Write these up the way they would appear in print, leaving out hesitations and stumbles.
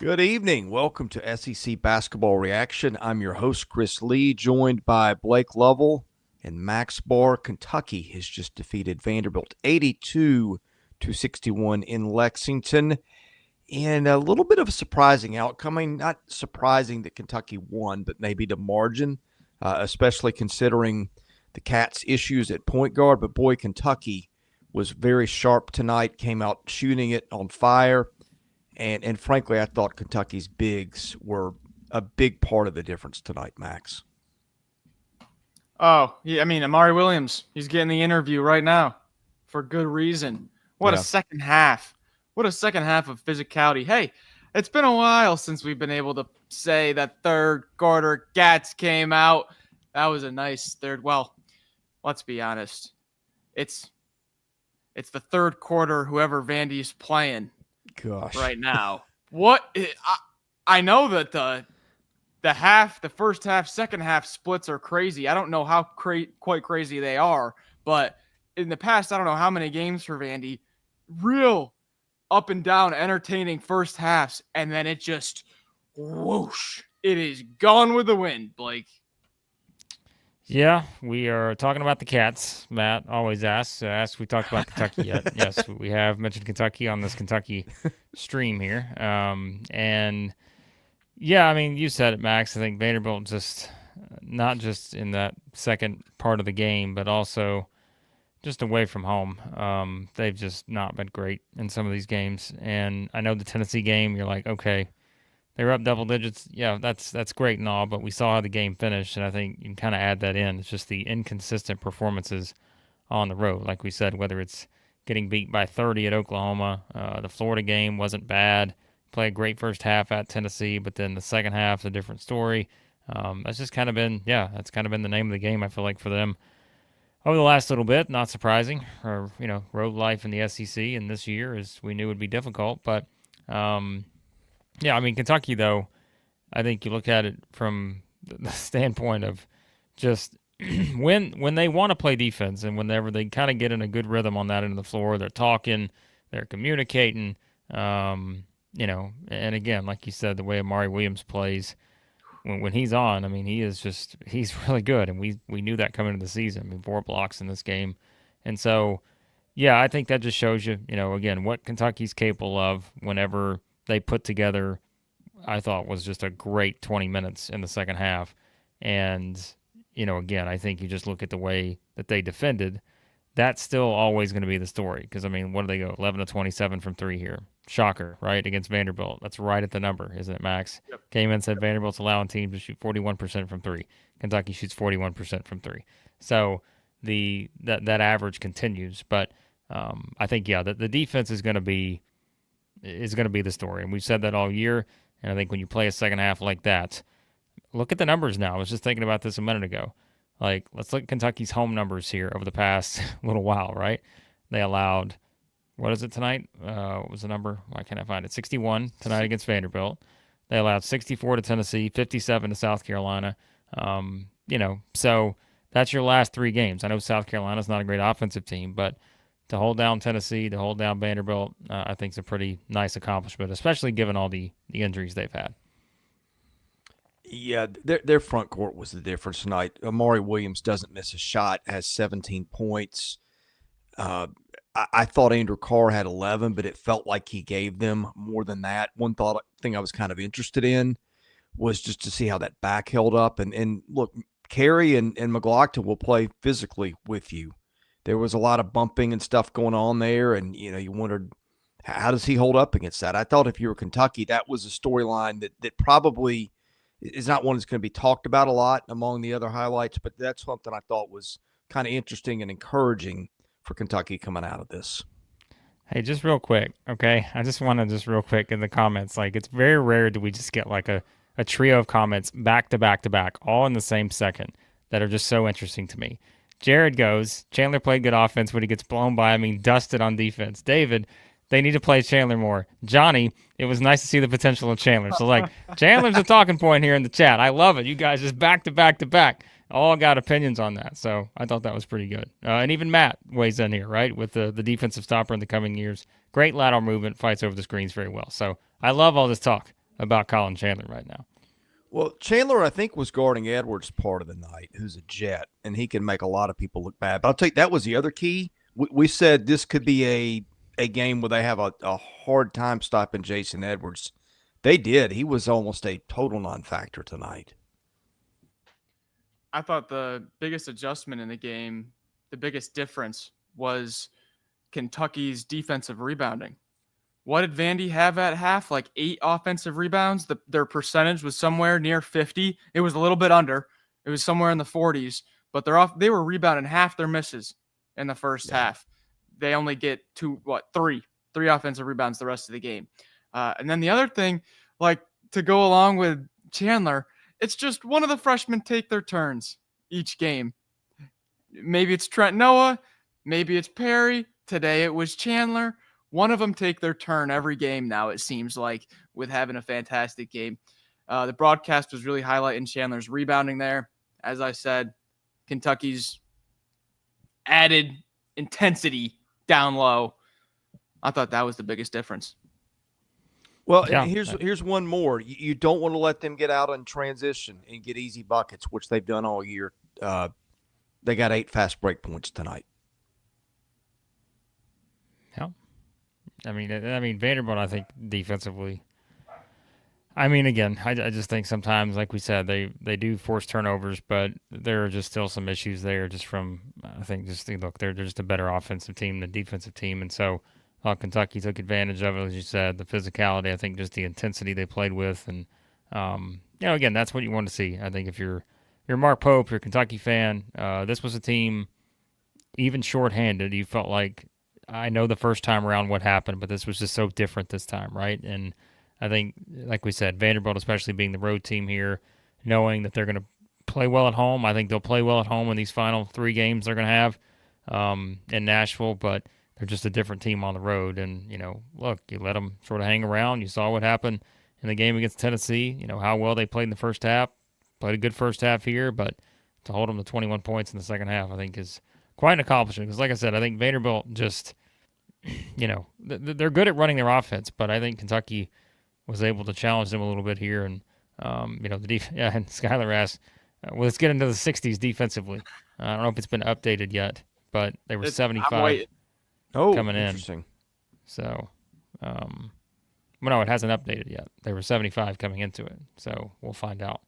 Good evening. Welcome to SEC Basketball Reaction. I'm your host, Chris Lee, joined by Blake Lovell and Max Barr. Kentucky has just defeated Vanderbilt 82-61 in Lexington. And a little bit of a surprising outcome. I mean, not surprising that Kentucky won, but maybe the margin, especially considering the Cats' issues at point guard. But boy, Kentucky was very sharp tonight, came out shooting it on fire. And frankly, I thought Kentucky's bigs were a big part of the difference tonight, Max. Oh, yeah, I mean, Amari Williams, he's getting the interview right now for good reason. What a second half. What a second half of physicality. Hey, it's been a while since we've been able to say that third quarter Gats came out. That was a nice third. Well, let's be honest. It's the third quarter, whoever Vandy's playing. Gosh. Right now. I know that the first half, second half splits are crazy. I don't know how quite crazy they are, but in the past, I don't know how many games for Vandy, real up and down, entertaining first halves, and then it just whoosh, it is gone with the wind, Blake. Yeah, we are talking about the Cats. Matt always asks if we talked about Kentucky yet. Yes, we have mentioned Kentucky on this Kentucky stream here. And, yeah, I mean, you said it, Max. I think Vanderbilt just, not just in that second part of the game, but also just away from home. They've just not been great in some of these games. And I know the Tennessee game, you're like, okay, they were up double digits. Yeah, that's great and all, but we saw how the game finished, and I think you can kind of add that in. It's just the inconsistent performances on the road. Like we said, whether it's getting beat by 30 at Oklahoma, the Florida game wasn't bad. Played a great first half at Tennessee, but then the second half is a different story. That's just kind of been, that's kind of been the name of the game, I feel like, for them over the last little bit. Not surprising. Or, road life in the SEC and this year, as we knew, would be difficult, but yeah, I mean, Kentucky, though, I think you look at it from the standpoint of just when they want to play defense and whenever they kind of get in a good rhythm on that end of the floor, they're talking, they're communicating, and again, like you said, the way Amari Williams plays when he's on, I mean, he's really good, and we knew that coming into the season. I mean, 4 blocks in this game. And so, yeah, I think that just shows you, again, what Kentucky's capable of whenever they put together, I thought, was just a great 20 minutes in the second half. And, again, I think you just look at the way that they defended, that's still always going to be the story. Because, I mean, what do they go? 11-27 from 3 here. Shocker, right? Against Vanderbilt. That's right at the number, isn't it, Max? Yep. Came in, said Vanderbilt's allowing teams to shoot 41% from 3. Kentucky shoots 41% from 3. So that average continues. But I think, the defense is going to be the story. And we've said that all year. And I think when you play a second half like that, look at the numbers now. I was just thinking about this a minute ago. Like, let's look at Kentucky's home numbers here over the past little while, right? They allowed, what is it tonight? What was the number? Why can't I find it? 61 tonight against Vanderbilt. They allowed 64 to Tennessee, 57 to South Carolina. So that's your last 3 games. I know South Carolina's not a great offensive team, but to hold down Tennessee, to hold down Vanderbilt, I think is a pretty nice accomplishment, especially given all the injuries they've had. Yeah, their front court was the difference tonight. Amari Williams doesn't miss a shot, has 17 points. I thought Andrew Carr had 11, but it felt like he gave them more than that. One thing I was kind of interested in was just to see how that back held up. And look, Carey and McGlockton will play physically with you. There was a lot of bumping and stuff going on there, and you wondered, how does he hold up against that? I thought if you were Kentucky, that was a storyline that probably is not one that's going to be talked about a lot among the other highlights, but that's something I thought was kind of interesting and encouraging for Kentucky coming out of this. Hey, just real quick, okay? I just want to real quick in the comments, like, it's very rare that we just get like a trio of comments back to back to back, all in the same second, that are just so interesting to me. Jared goes, Chandler played good offense, but he gets blown by, dusted on defense. David, they need to play Chandler more. Johnny, it was nice to see the potential of Chandler. So, like, Chandler's a talking point here in the chat. I love it. You guys just back to back to back. All got opinions on that. So I thought that was pretty good. And even Matt weighs in here, right, with the defensive stopper in the coming years. Great lateral movement, fights over the screens very well. So I love all this talk about Collin Chandler right now. Well, Chandler, I think, was guarding Edwards part of the night, who's a Jet, and he can make a lot of people look bad. But I'll tell you, that was the other key. We said this could be a game where they have a hard time stopping Jason Edwards. They did. He was almost a total non-factor tonight. I thought the biggest adjustment in the game, the biggest difference was Kentucky's defensive rebounding. What did Vandy have at half? Like 8 offensive rebounds. Their percentage was somewhere near 50. It was a little bit under. It was somewhere in the 40s. But they were rebounding half their misses in the first half. They only get three offensive rebounds the rest of the game. And then the other thing, like to go along with Chandler, it's just one of the freshmen take their turns each game. Maybe it's Trent Noah. Maybe it's Perry. Today it was Chandler. One of them take their turn every game now, it seems like, with having a fantastic game. The broadcast was really highlighting Chandler's rebounding there. As I said, Kentucky's added intensity down low. I thought that was the biggest difference. Well, here's one more. You don't want to let them get out in transition and get easy buckets, which they've done all year. They got 8 fast break points tonight. Yeah. I mean, Vanderbilt, I think, defensively. I mean, again, I just think sometimes, like we said, they do force turnovers, but there are just still some issues there just from, I think, they're just a better offensive team than defensive team. And so Kentucky took advantage of it, as you said, the physicality, I think just the intensity they played with. And, again, that's what you want to see. I think if you're Mark Pope, you're a Kentucky fan, this was a team, even shorthanded, you felt like, I know the first time around what happened, but this was just so different this time, right? And I think, like we said, Vanderbilt, especially being the road team here, knowing that they're going to play well at home. I think they'll play well at home in these final 3 games they're going to have in Nashville, but they're just a different team on the road. And, look, you let them sort of hang around. You saw what happened in the game against Tennessee, how well they played in the first half. Played a good first half here, but to hold them to 21 points in the second half, I think is quite an accomplishment. Because, like I said, I think Vanderbilt just – they're good at running their offense, but I think Kentucky was able to challenge them a little bit here. And, and Skylar asked, let's get into the 60s defensively. I don't know if it's been updated yet, but they were 75 coming in. Interesting. So, no, it hasn't updated yet. They were 75 coming into it. So we'll find out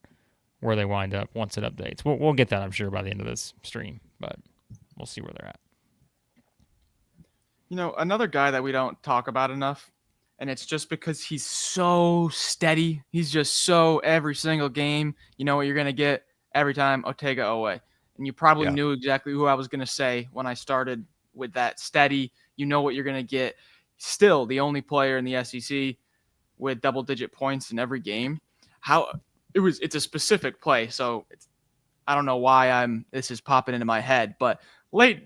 where they wind up once it updates. We'll get that, I'm sure, by the end of this stream, but we'll see where they're at. Another guy that we don't talk about enough, and it's just because he's so steady. He's just so every single game. You know what you're going to get every time, Otega Oweh. And you probably knew exactly who I was going to say when I started with that steady. You know what you're going to get. Still the only player in the SEC with double-digit points in every game. It's a specific play, so I don't know why this is popping into my head, but late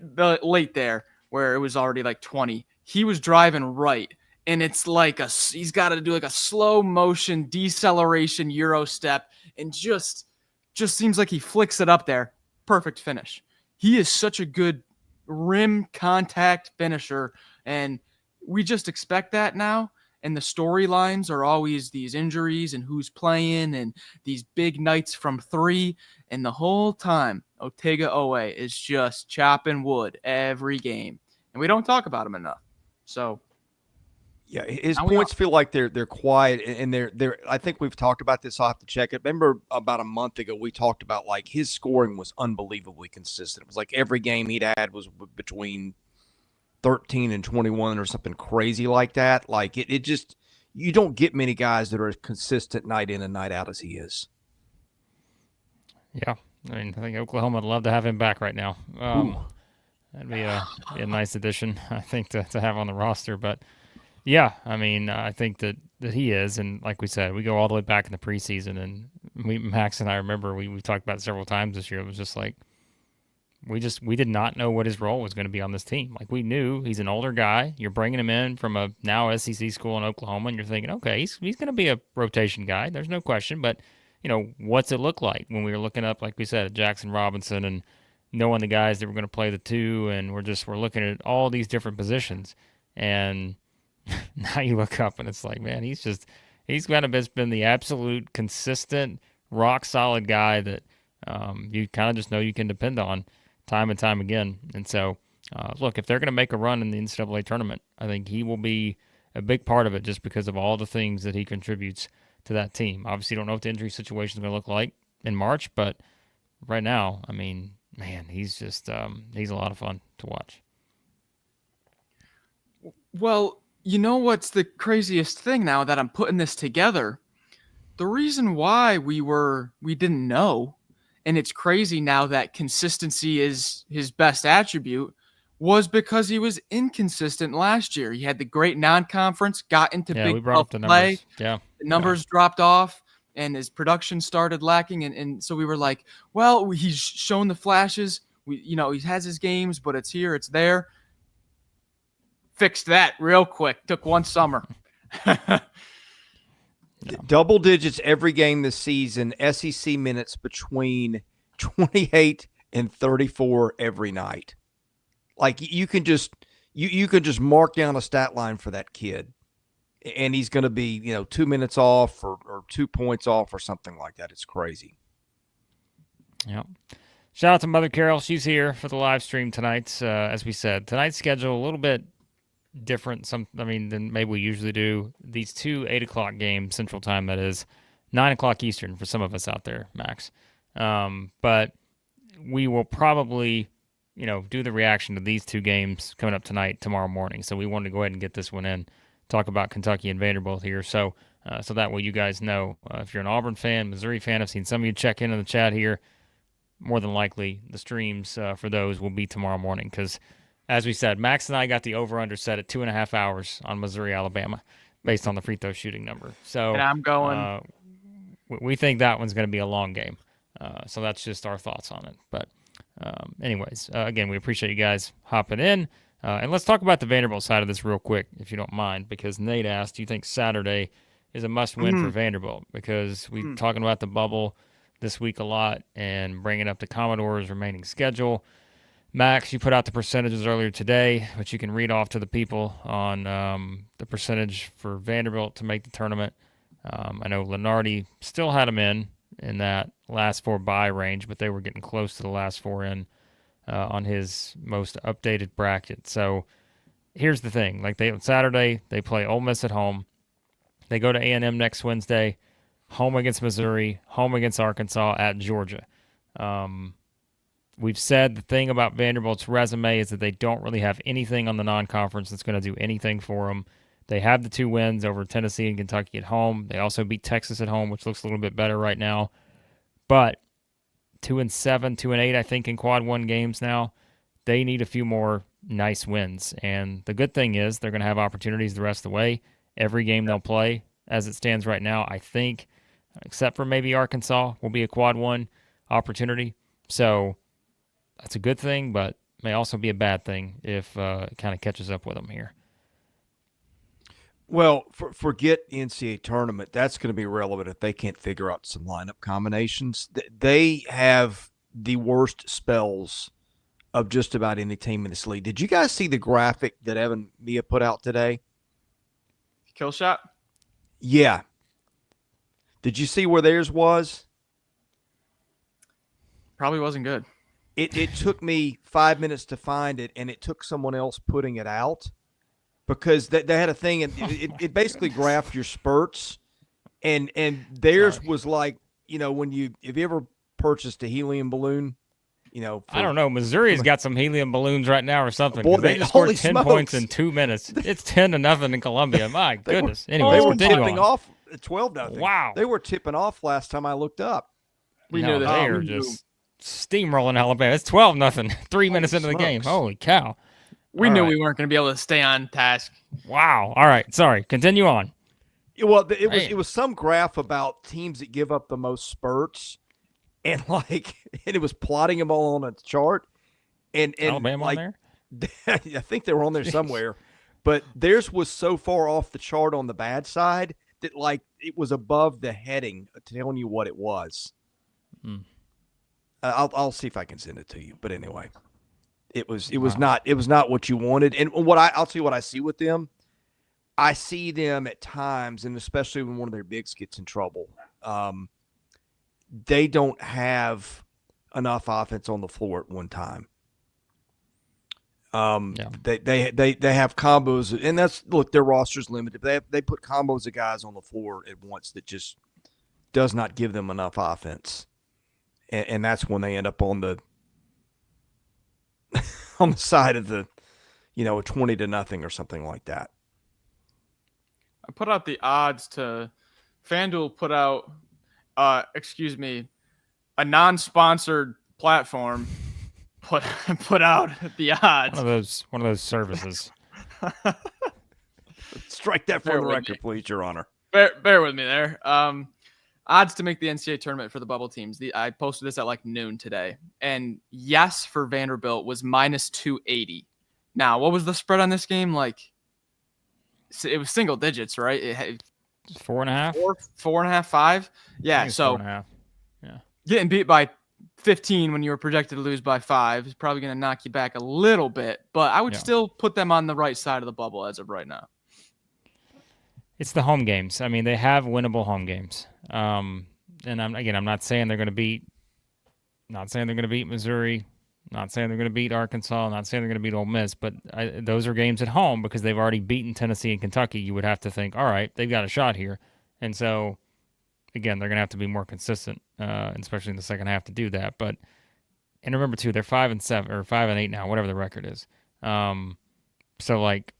there, where it was already like 20. He was driving right, and it's like he's got to do like a slow motion deceleration Euro step, and just seems like he flicks it up there. Perfect finish. He is such a good rim contact finisher, and we just expect that now. And the storylines are always these injuries and who's playing and these big nights from 3. And the whole time, Otega Oweh is just chopping wood every game. And we don't talk about him enough. So, yeah, his points feel like they're quiet. And they're I think we've talked about this. I'll have to check it. Remember about a month ago, we talked about like his scoring was unbelievably consistent. It was like every game he'd had was between 13 and 21 or something crazy like that. Like it just, you don't get many guys that are as consistent night in and night out as he is. Yeah. I mean, I think Oklahoma would love to have him back right now. That'd be a nice addition, I think, to have on the roster. But yeah, I mean, I think that he is. And like we said, we go all the way back in the preseason, and Max and I remember we talked about it several times this year. It was just like, we did not know what his role was going to be on this team. Like, we knew he's an older guy. You're bringing him in from a now SEC school in Oklahoma, and you're thinking, okay, he's going to be a rotation guy. There's no question. But, what's it look like when we were looking up, like we said, Jackson Robinson and knowing the guys that were going to play the 2, and we're looking at all these different positions. And now you look up, and it's like, man, he's just He's kind of been the absolute consistent, rock solid guy that you kind of just know you can depend on time and time again. And so, look, if they're going to make a run in the NCAA tournament, I think he will be a big part of it just because of all the things that he contributes to that team. Obviously, don't know what the injury situation is going to look like in March, but right now, I mean, man, he's just he's a lot of fun to watch. Well, you know what's the craziest thing now that I'm putting this together? The reason why we didn't know, and it's crazy now that consistency is his best attribute, was because he was inconsistent last year. He had the great non-conference, got into Big 12 play. Yeah, the numbers dropped off, and his production started lacking. And so we were like, well, he's shown the flashes. He has his games, but it's here, it's there. Fixed that real quick. Took one summer. Double digits every game this season. SEC minutes between 28 and 34 every night. Like you can just mark down a stat line for that kid, and he's going to be 2 minutes off or 2 points off or something like that. It's crazy. Yeah. Shout out to Mother Carol. She's here for the live stream tonight. As we said, tonight's schedule a little bit different than maybe we usually do. These 2 8:00 games Central Time, that is 9:00 Eastern for some of us out there, Max. But we will probably do the reaction to these 2 games coming up tonight, tomorrow morning. So we wanted to go ahead and get this one in, talk about Kentucky and Vanderbilt here. So that way you guys know, if you're an Auburn fan, Missouri fan, I've seen some of you check in the chat here. More than likely, the streams for those will be tomorrow morning because, as we said, Max and I got the over-under set at 2.5 hours on Missouri, Alabama, based on the free throw shooting number. So, and I'm going. We think that one's going to be a long game. So that's just our thoughts on it. But, anyways, again, we appreciate you guys hopping in. And let's talk about the Vanderbilt side of this real quick, if you don't mind, because Nate asked, do you think Saturday is a must-win for Vanderbilt? Because we're talking about the bubble this week a lot and bringing up the Commodores' remaining schedule. Max, you put out the percentages earlier today, which you can read off to the people on the percentage for Vanderbilt to make the tournament. I know Lenardi still had them in that last 4 bye range, but they were getting close to the last 4 in on his most updated bracket. So here's the thing. Saturday, they play Ole Miss at home. They go to A&M next Wednesday, home against Missouri, home against Arkansas, at Georgia. We've said the thing about Vanderbilt's resume is that they don't really have anything on the non-conference that's going to do anything for them. They have the 2 wins over Tennessee and Kentucky at home. They also beat Texas at home, which looks a little bit better right now. But 2-7, 2-8, I think, in quad 1 games now. They need a few more nice wins. And the good thing is they're going to have opportunities the rest of the way. Every game they'll play, as it stands right now, I think, except for maybe Arkansas, will be a quad 1 opportunity. So that's a good thing, but may also be a bad thing if it kind of catches up with them here. Well, forget NCAA tournament. That's going to be relevant if they can't figure out some lineup combinations. They have the worst spells of just about any team in this league. Did you guys see the graphic that Evan Mia put out today? Kill shot? Yeah. Did you see where theirs was? Probably wasn't good. It took me 5 minutes to find it, and it took someone else putting it out because they had a thing, and it basically graphed your spurts, and theirs was like, have you ever purchased a helium balloon? I don't know. Missouri's got some helium balloons right now or something. Boy, they just scored 10 points in 2 minutes. It's 10-0 in Columbia. My goodness. Anyways, they were continue tipping on. off 12-0. Wow. They were tipping off last time I looked up. We knew that. They are just steamrolling Alabama. It's 12-0. 3 minutes into the game. Holy cow. We knew we weren't going to be able to stay on task. Wow. All right. Sorry. Continue on. Well, it was some graph about teams that give up the most spurts, and it was plotting them all on a chart. And Alabama on there? I think they were on there somewhere, but theirs was so far off the chart on the bad side that it was above the heading telling you what it was. I'll see if I can send it to you. But anyway, it was not what you wanted. And I'll tell you what I see with them. I see them at times, and especially when one of their bigs gets in trouble, they don't have enough offense on the floor at one time. They have combos, and their roster's limited. They put combos of guys on the floor at once that just does not give them enough offense, and that's when they end up on the on the side of the, a 20-0 or something like that. I put out the odds to FanDuel put out, a non-sponsored platform put out the odds. One of those services. Strike that from the record, please, Your Honor. Bear with me there. Odds to make the NCAA tournament for the bubble teams. I posted this at like noon today. And yes, for Vanderbilt was minus 280. Now, what was the spread on this game? Like, it was single digits, right? 4.5? 4.5, 5? Yeah, so 4.5. Yeah. Getting beat by 15 when you were projected to lose by 5 is probably going to knock you back a little bit. But I would still put them on the right side of the bubble as of right now. It's the home games. I mean, they have winnable home games. And I'm not saying they're going to beat Missouri, not saying they're going to beat Arkansas, not saying they're going to beat Ole Miss, but those are games at home because they've already beaten Tennessee and Kentucky. You would have to think, all right, they've got a shot here. And so, again, they're going to have to be more consistent, especially in the second half to do that. And remember, too, they're 5-7 or 5-8 now, whatever the record is. So, like,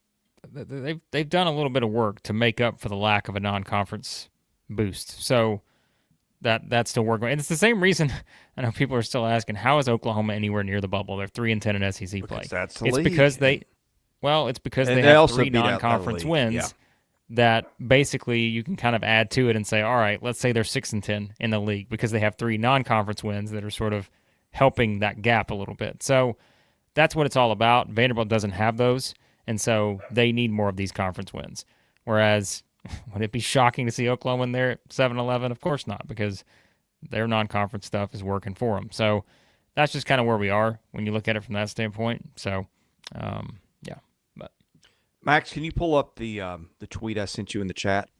they've done a little bit of work to make up for the lack of a non-conference boost. So that's still working. And it's the same reason I know people are still asking, how is Oklahoma anywhere near the bubble? They're 3-10 in SEC play. It's because they have 3 non-conference wins that basically you can kind of add to it and say, all right, let's say they're 6-10 in the league because they have 3 non-conference wins that are sort of helping that gap a little bit. So that's what it's all about. Vanderbilt doesn't have those. And so they need more of these conference wins. Whereas, would it be shocking to see Oklahoma in there at 7-11? Of course not, because their non-conference stuff is working for them. So that's just kind of where we are when you look at it from that standpoint. So, yeah. But Max, can you pull up the tweet I sent you in the chat?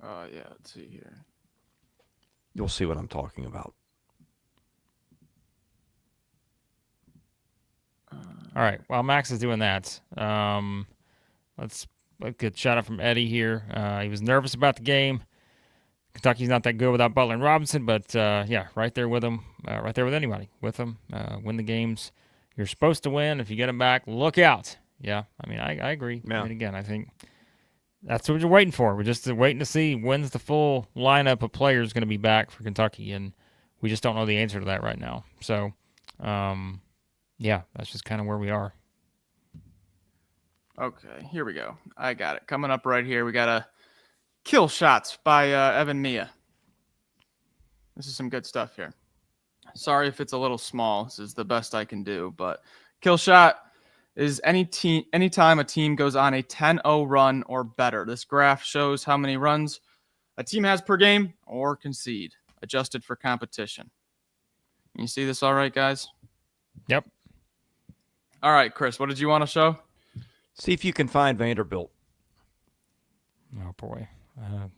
Yeah, let's see here. You'll see what I'm talking about. All right. While Max is doing that, let's get a shout out from Eddie here. He was nervous about the game. Kentucky's not that good without Butler and Robinson, but yeah, right there with them, right there with anybody, with them. Win the games you're supposed to win. If you get them back, look out. Yeah, I mean, I agree. Yeah. I mean, again, I think that's what you're waiting for. We're just waiting to see when's the full lineup of players going to be back for Kentucky, and we just don't know the answer to that right now. So, yeah, that's just kind of where we are. Okay, here we go. I got it. Coming up right here, we got a kill shots by Evan Mia. This is some good stuff here. Sorry if it's a little small. This is the best I can do, but kill shot is anytime a team goes on a 10-0 run or better. This graph shows how many runs a team has per game or concede, adjusted for competition. You see this all right, guys? Yep. All right, Chris, what did you want to show? See if you can find Vanderbilt. Oh, boy.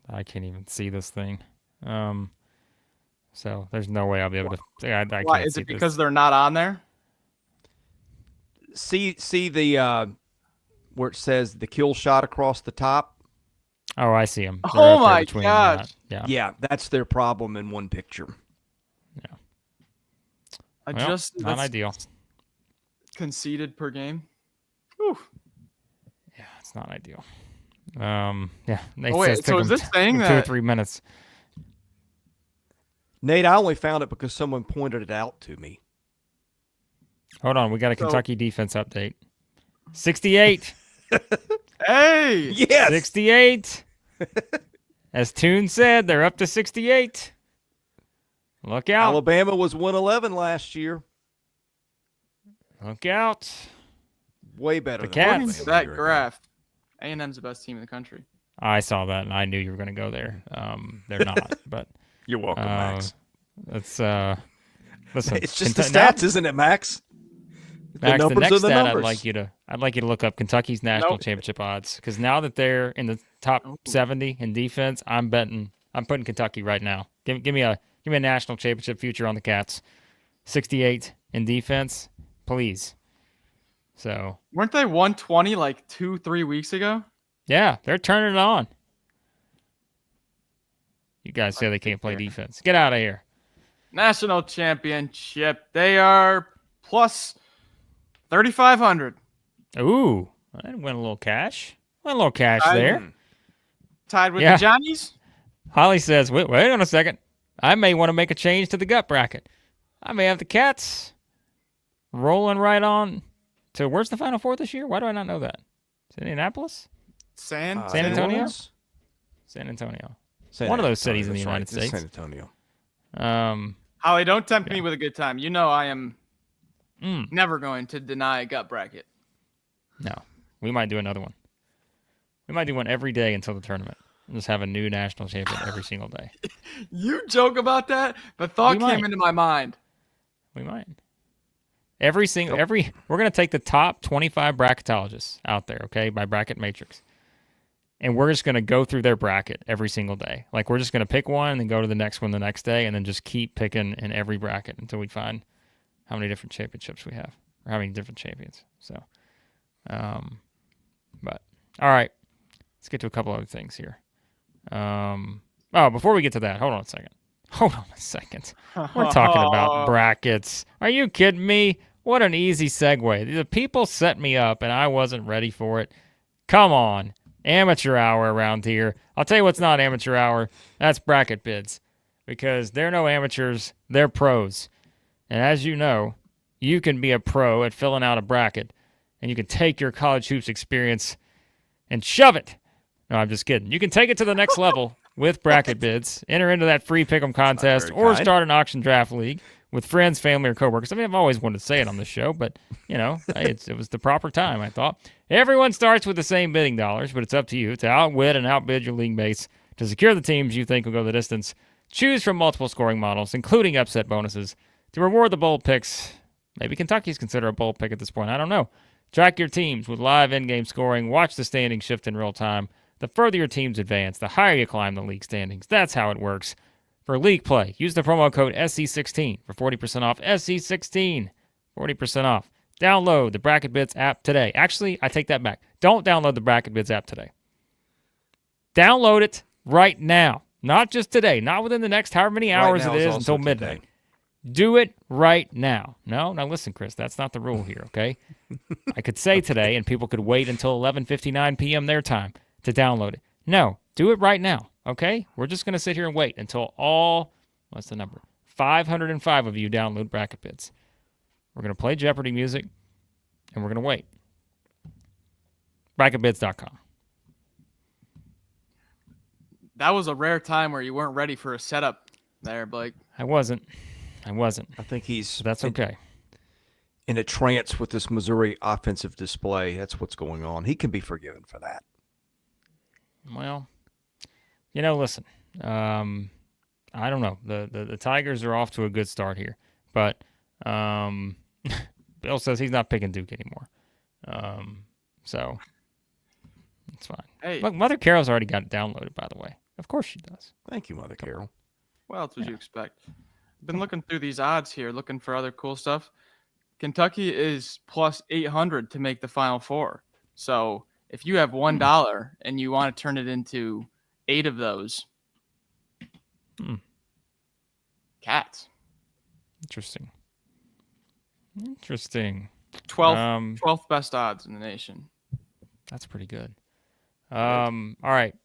I can't even see this thing. So there's no way I'll be able to. I Why? can't Is see it because they're not on there? See the where it says the kill shot across the top? Oh, I see them. Oh, my gosh. Yeah, that's their problem in one picture. Yeah. Adjusted, not ideal. Conceded per game. Whew. Yeah, it's not ideal. Yeah. So is this saying that 2 or 3 minutes? Nate, I only found it because someone pointed it out to me. Hold on, we got a Kentucky defense update. 68. Hey! Yes! 68. As Toon said, they're up to 68. Look out. Alabama was 111 last year. Look out. Way better the than Cats. Alabama That graph. A&M's the best team in the country. I saw that, and I knew you were going to go there. They're not, but you're welcome, Max. It's listen. It's just the stats, isn't it, Max? Max, the numbers next are the stat numbers. I'd like you to look up Kentucky's national championship odds, because now that they're in the top 70 in defense, I'm putting Kentucky right now. Give me a national championship future on the Cats. 68 in defense, please. So weren't they 120 like 2-3 weeks ago? Yeah, they're turning it on. You guys say they can't play defense. Get out of here. National championship. They are plus 3,500. Ooh, I win a little cash. Win a little cash there. Tied with the Johnnies. Holly says, wait on a second. I may want to make a change to the gut bracket. I may have the Cats rolling right on to, where's the Final Four this year? Why do I not know that? Is it Indianapolis? San Antonio? San Antonio. One of those cities in the United States. San Antonio. Holly, don't tempt me with a good time. You know I am never going to deny a gut bracket. No. We might do another one. We might do one every day until the tournament. And just have a new national champion every single day. You joke about that, but thought came into my mind. We might. We're going to take the top 25 bracketologists out there, okay, by Bracket Matrix. And we're just going to go through their bracket every single day. Like, we're just going to pick one and then go to the next one the next day and then just keep picking in every bracket until we find how many different championships we have or how many different champions. So, but, all right. Let's get to a couple other things here. Before we get to that, hold on a second. We're talking about brackets. Are you kidding me? What an easy segue. The people set me up, and I wasn't ready for it. Come on. Amateur hour around here. I'll tell you what's not amateur hour. That's Bracket Bids. Because they're no amateurs. They're pros. And as you know, you can be a pro at filling out a bracket, and you can take your college hoops experience and shove it. No, I'm just kidding. You can take it to the next level with Bracket Bids. Enter into that free pick'em contest or start an auction draft league with friends, family, or coworkers. I mean, I've always wanted to say it on this show, but, you know, it was the proper time, I thought. Everyone starts with the same bidding dollars, but it's up to you to outwit and outbid your league mates to secure the teams you think will go the distance. Choose from multiple scoring models, including upset bonuses, to reward the bold picks. Maybe Kentucky's considered a bold pick at this point. I don't know. Track your teams with live in-game scoring. Watch the standings shift in real time. The further your teams advance, the higher you climb the league standings. That's how it works. For league play, use the promo code SC16 for 40% off. SC16, 40% off. Download the Bracket Bids app today. Actually, I take that back. Don't download the Bracket Bids app today. Download it right now. Not just today. Not within the next however many hours it is until midnight. Do it right now. No, now listen, Chris, that's not the rule here, okay? I could say today, and people could wait until 11:59 p.m. their time to download it. No, do it right now, okay? We're just going to sit here and wait until what's the number? 505 of you download Bracket Bids. We're going to play Jeopardy music, and we're going to wait. BracketBids.com. That was a rare time where you weren't ready for a setup there, Blake. I wasn't. I think that's okay. In a trance with this Missouri offensive display. That's what's going on. He can be forgiven for that. Well, listen. I don't know. The Tigers are off to a good start here, but Bill says he's not picking Duke anymore. So it's fine. Hey, look, Mother Carol's already got it downloaded, by the way. Of course she does. Thank you, Mother Carol. What else would you expect? I've been looking through these odds here, looking for other cool stuff. Kentucky is plus 800 to make the Final Four. So if you have $1 and you want to turn it into 8 of those, Cats. Interesting. 12th best odds in the nation. That's pretty good. All right.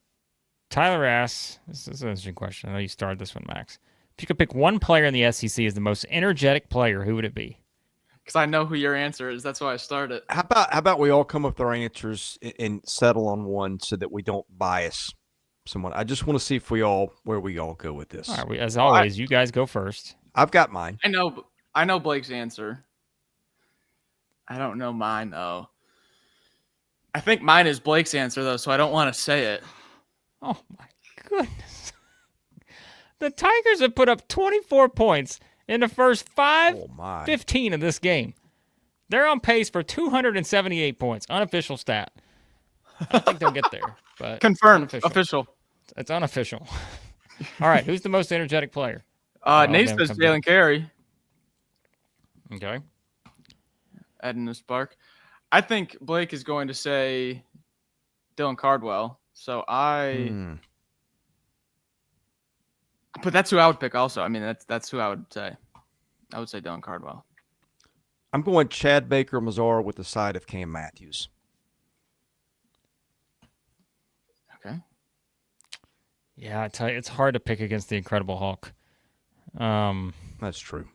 Tyler asks, this is an interesting question. I know you started this one, Max. If you could pick one player in the SEC as the most energetic player, who would it be? Because I know who your answer is. That's why I started. How about we all come up with our answers and settle on one so that we don't bias someone? I just want to see where we all go with this. All right, as always, you guys go first. I've got mine. I know Blake's answer. I don't know mine, though. I think mine is Blake's answer, though, so I don't want to say it. Oh, my goodness. The Tigers have put up 24 points in the first 15 of this game. They're on pace for 278 points. Unofficial stat. I don't think they'll get there, but Confirmed. unofficial. Official. It's unofficial. All right, who's the most energetic player? Nate says Jalen Carey. Okay. Adding the spark. I think Blake is going to say Dylan Cardwell. So but that's who I would pick also. I mean, that's who I would say. I would say Dylan Cardwell. I'm going Chad Baker Mazar with the side of Cam Matthews. Okay. Yeah, I tell you, it's hard to pick against the Incredible Hulk. That's true.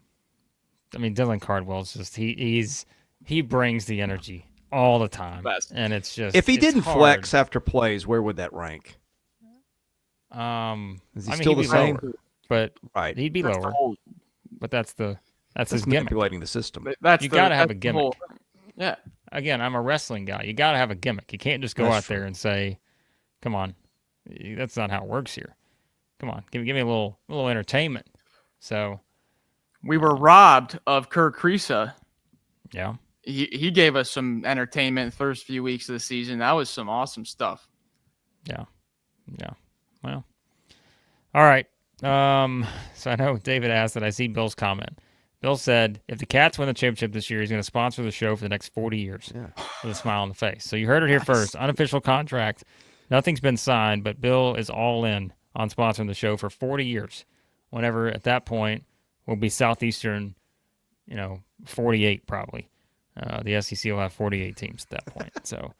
I mean, Dylan Cardwell's just he brings the energy all the time, Best. and it's just If he it's didn't hard. flex after plays, where would that rank? Is he I mean, still he'd the be same? lower, but Right. he'd be lower. But that's his gimmick. Manipulating the system. You got to have a gimmick. Yeah. Again, I'm a wrestling guy. You got to have a gimmick. You can't just go That's out there and say, "Come on," that's not how it works here. Come on, give me a little entertainment. So We were robbed of Kirk Creesa. yeah, He gave us some entertainment the first few weeks of the season. That was some awesome stuff. yeah. Well, all right. So I know David asked that. I see Bill's comment. Bill said, if the Cats win the championship this year, he's going to sponsor the show for the next 40 years with a smile on the face. So you heard it here first. Unofficial contract. Nothing's been signed, but Bill is all in on sponsoring the show for 40 years. Whenever at that point will be Southeastern, 48 probably. The SEC will have 48 teams at that point. So,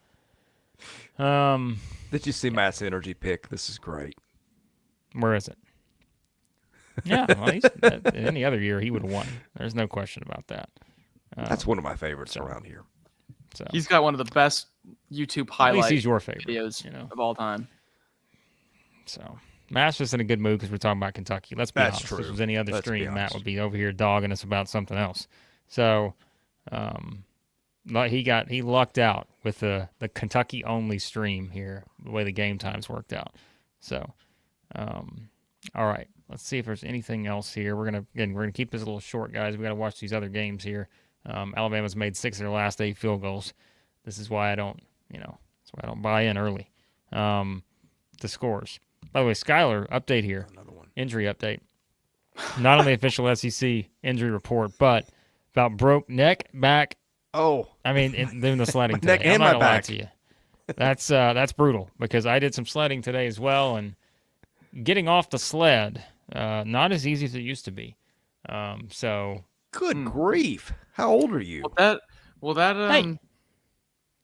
Did you see Matt's energy pick? This is great. where is it? Yeah, well, in any other year he would have won. There's no question about that. That's one of my favorites around here. So He's got one of the best YouTube at highlight least he's your favorite videos you know. of all time. So Matt's just in a good mood because we're talking about Kentucky. Let's be That's honest. true. If this was any other Let's be stream, Matt honest. would be over here dogging us about something else. So he lucked out with the Kentucky only stream here, the way the game times worked out. So all right. Let's see if there's anything else here. We're gonna keep this a little short, guys. We got to watch these other games here. Alabama's made 6 of their last 8 field goals. This is why I don't, that's why I don't buy in early. The scores. By the way, Skyler, update here. Another one. Injury update. Not on the official SEC injury report, but about broke neck, back. Oh, I mean, doing the sledding My neck today. I'm and not my gonna lie back. to you. That's brutal because I did some sledding today as well, and getting off the sled, not as easy as it used to be. So good grief! How old are you? hey,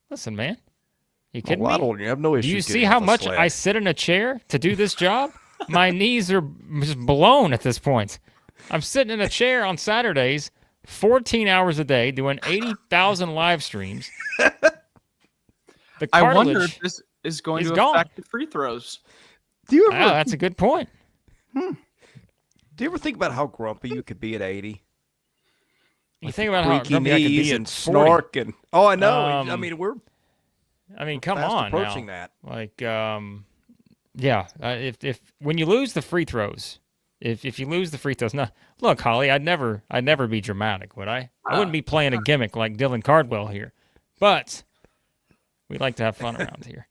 listen, man, you I'm a kidding lot me? older. You have no Do issue. you see how much I sit in a chair to do this job? My knees are just blown at this point. I'm sitting in a chair on Saturdays, 14 hours a day, doing 80,000 live streams. The I wonder cartilage if this is going is to gone. affect the free throws. Do you ever? that's a good point. Do you ever think about how grumpy you could be at 80? You think about how Creaky grumpy I could knees be and at 40. snark and I know. I Um, mean, we're I mean, come fast on approaching now. that. Like, if when you lose the free throws, if you lose the free throws, now look, Holly, I'd never be dramatic, would I? I wouldn't be playing a gimmick like Dylan Cardwell here, but we like to have fun around here.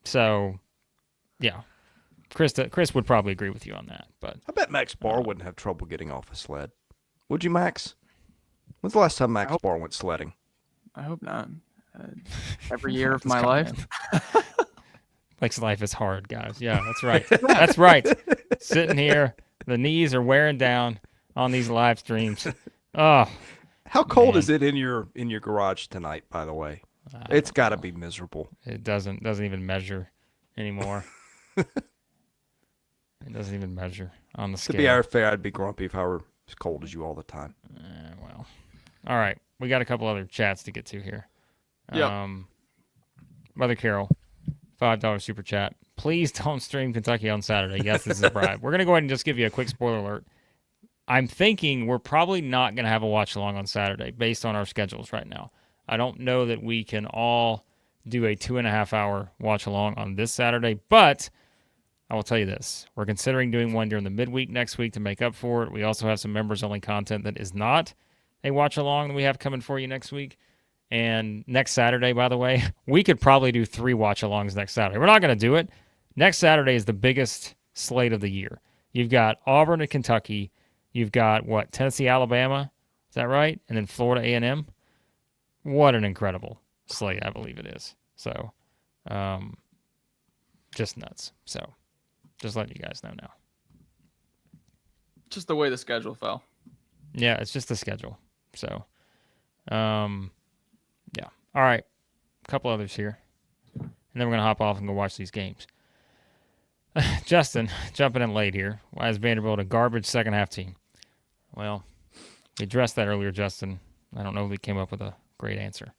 So, yeah, Chris would probably agree with you on that, but I bet Max Barr wouldn't have trouble getting off a sled. Would you, Max? When's the last time Max Barr went sledding? I hope not. Every year of Just my come life. in. Makes life is hard, guys. Yeah, that's right. That's right. Sitting here, the knees are wearing down on these live streams. Oh, How cold Man. is it in your garage tonight? By the way, it's got to be miserable. it doesn't even measure anymore. It doesn't even measure on the To scale. be fair, I'd be grumpy if I were as cold as you all the time. Well, all right. We got a couple other chats to get to here. Yep. Mother Carol, $5 super chat. Please don't stream Kentucky on Saturday. Yes, this is a bribe. We're going to go ahead and just give you a quick spoiler alert. I'm thinking we're probably not going to have a watch along on Saturday based on our schedules right now. I don't know that we can all do a 2.5 hour watch along on this Saturday, but I will tell you this. We're considering doing one during the midweek next week to make up for it. We also have some members only content that is not a watch along that we have coming for you next week. And next Saturday, by the way, we could probably do 3 watch alongs next Saturday. We're not going to do it. Next Saturday is the biggest slate of the year. You've got Auburn and Kentucky. You've got, Tennessee, Alabama. Is that right? And then Florida A&M. What an incredible slate, I believe it is. So, just nuts. So, just letting you guys know now. Just the way the schedule fell. Yeah, it's just the schedule. So, yeah. All right. A couple others here. And then we're going to hop off and go watch these games. Justin, jumping in late here. Why is Vanderbilt a garbage second-half team? Well, we addressed that earlier, Justin. I don't know if we came up with a great answer.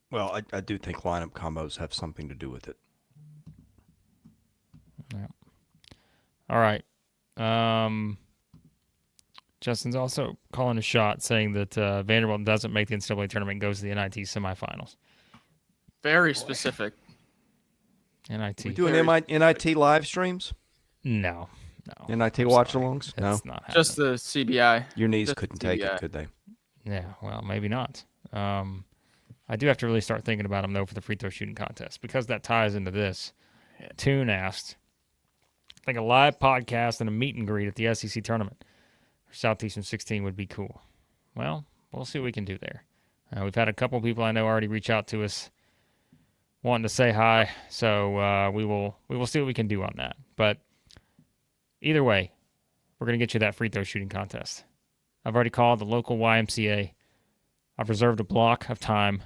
Well, I do think lineup combos have something to do with it. Yeah. All right. Justin's also calling a shot, saying that Vanderbilt doesn't make the NCAA tournament and goes to the NIT semifinals. Very specific. NIT. We doing NIT live streams? No. NIT watch-alongs? No. That's not happening. Just the CBI. Your knees Just couldn't the take CBI. it, could they? Yeah, well, maybe not. I do have to really start thinking about them, though, for the free throw shooting contest, because that ties into this. Toon asked, I think a live podcast and a meet and greet at the SEC tournament for Southeastern 16 would be cool. Well, we'll see what we can do there. We've had a couple people I know already reach out to us wanting to say hi, so we will see what we can do on that. But either way, we're going to get you that free throw shooting contest. I've already called the local YMCA. I've reserved a block of time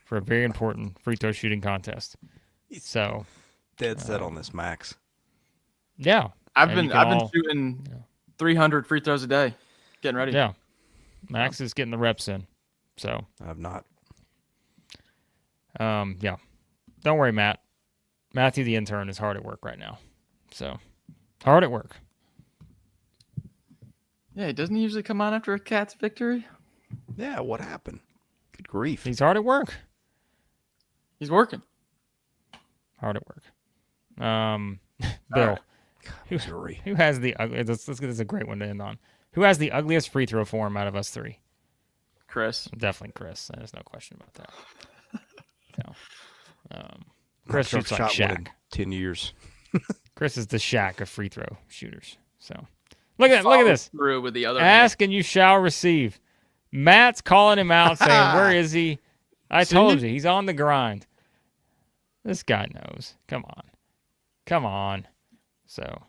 for a very important free throw shooting contest. So Dead set on this, Max. Yeah, I've and been shooting 300 free throws a day, getting ready. Yeah, Max is getting the reps in. So I've not. Yeah, don't worry, Matt. Matthew, the intern, is hard at work right now. So hard at work. Yeah, doesn't he usually come on after a Cats victory? Yeah, what happened? Good grief. He's hard at work. He's working. Hard at work. Bill, Missouri. who has the ugly? This is a great one to end on. Who has the ugliest free throw form out of us three? Chris. Definitely Chris. There's no question about that. So, Chris shoots like Shaq. 10 years. Chris is the Shaq of free throw shooters. So look at this. Through with the other Ask and you shall receive. Matt's calling him out, saying, "Where is he?" I told you, he's on the grind. This guy knows. Come on. So,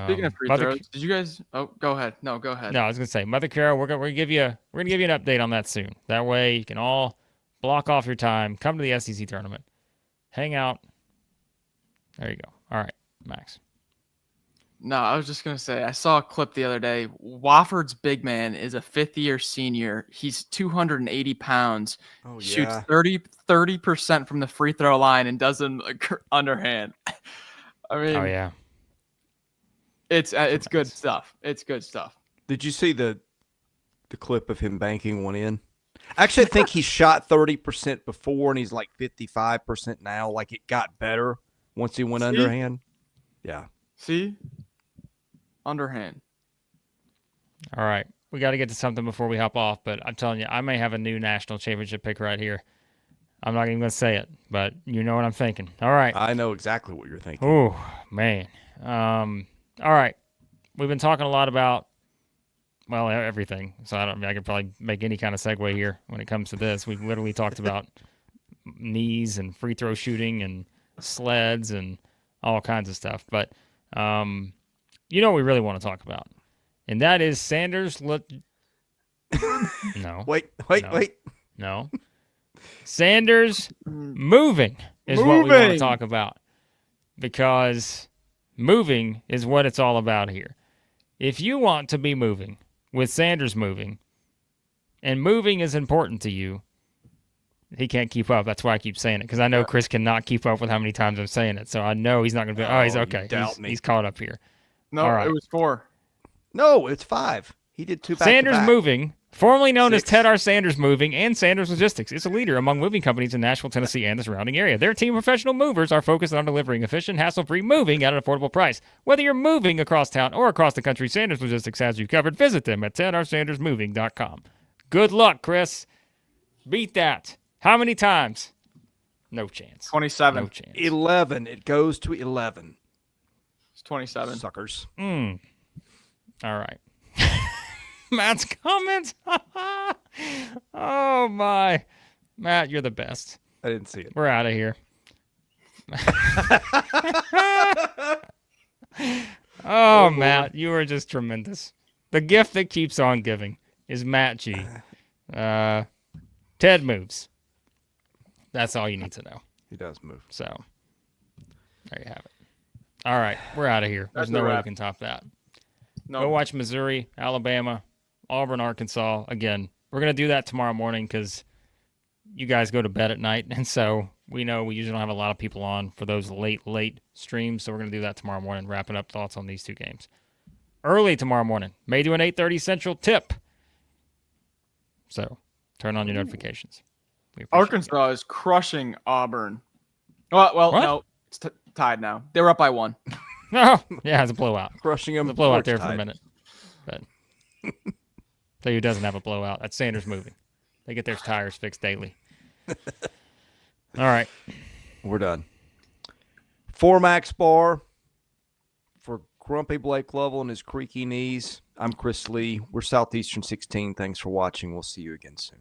speaking of free throws, did you guys? Oh, go ahead. No, go ahead. No, I was gonna say, Mother Carol, we're gonna give you an update on that soon. That way, you can all block off your time, come to the SEC tournament, hang out. There you go. All right, Max. No, I was just going to say, I saw a clip the other day. Wofford's big man is a fifth-year senior. He's 280 pounds, shoots 30% from the free throw line and does them underhand. I mean, oh, yeah. It's good stuff. It's good stuff. Did you see the clip of him banking one in? Actually, I think he shot 30% before, and he's like 55% now. Like, it got better once he went underhand. Yeah. See? Underhand. All right. We got to get to something before we hop off, but I'm telling you, I may have a new national championship pick right here. I'm not even going to say it, but you know what I'm thinking. All right. I know exactly what you're thinking. Oh, man. All right. We've been talking a lot about, well, everything. So I could probably make any kind of segue here when it comes to this. We've literally talked about knees and free throw shooting and sleds and all kinds of stuff. But you know what we really want to talk about, and that is Sanders. No. Wait. No. Sanders moving is what we want to talk about, because moving is what it's all about here. If you want to be moving with Sanders moving, and moving is important to you, he can't keep up. That's why I keep saying it, because I know Chris cannot keep up with how many times I'm saying it. So I know he's not going to be, he's okay. He's caught up here. No, all right. It was 4. No, it's 5. He did 2 back Sanders to back. moving Formerly known as 6. Ted R. Sanders Moving and Sanders Logistics, it's a leader among moving companies in Nashville, Tennessee, and the surrounding area. Their team of professional movers are focused on delivering efficient, hassle-free moving at an affordable price. Whether you're moving across town or across the country, Sanders Logistics has you covered. Visit them at tedrsandersmoving.com. Good luck, Chris. Beat that. How many times? No chance. 27. No chance. 11. It goes to 11. It's 27. Suckers. All right. Matt's comments. Oh, my. Matt, you're the best. I didn't see it. We're out of here. Oh, Matt, you are just tremendous. The gift that keeps on giving is Matt G. Ted moves. That's all you need to know. He does move. So, there you have it. All right, we're out of here. There's That's no a way we wrap. can top that. No. Go watch Missouri, Alabama, Auburn, Arkansas. Again, we're going to do that tomorrow morning because you guys go to bed at night. And so we know we usually don't have a lot of people on for those late streams. So we're going to do that tomorrow morning, wrapping up thoughts on these two games. Early tomorrow morning. May do an 8:30 Central tip. So turn on your notifications. We appreciate Arkansas is crushing Auburn. Well, What? no, it's tied now. They were up by 1. it. Oh, yeah, it's a blowout. Crushing him. It's a blowout March there for a tide. minute. But tell you who doesn't have a blowout. That's Sanders Moving. They get their tires fixed daily. All right. We're done. For Max Barr, for Grumpy Blake Lovell and his creaky knees, I'm Chris Lee. We're Southeastern 16. Thanks for watching. We'll see you again soon.